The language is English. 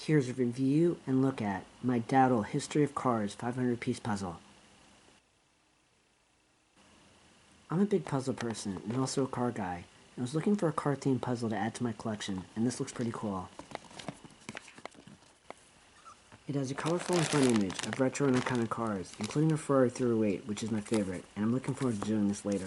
Here's a review and look at my Dowdle History of Cars 500-piece puzzle. I'm a big puzzle person and also a car guy. I was looking for a car-themed puzzle to add to my collection, and this looks pretty cool. It has a colorful and fun image of retro and iconic cars, including a Ferrari 308, which is my favorite, and I'm looking forward to doing this later.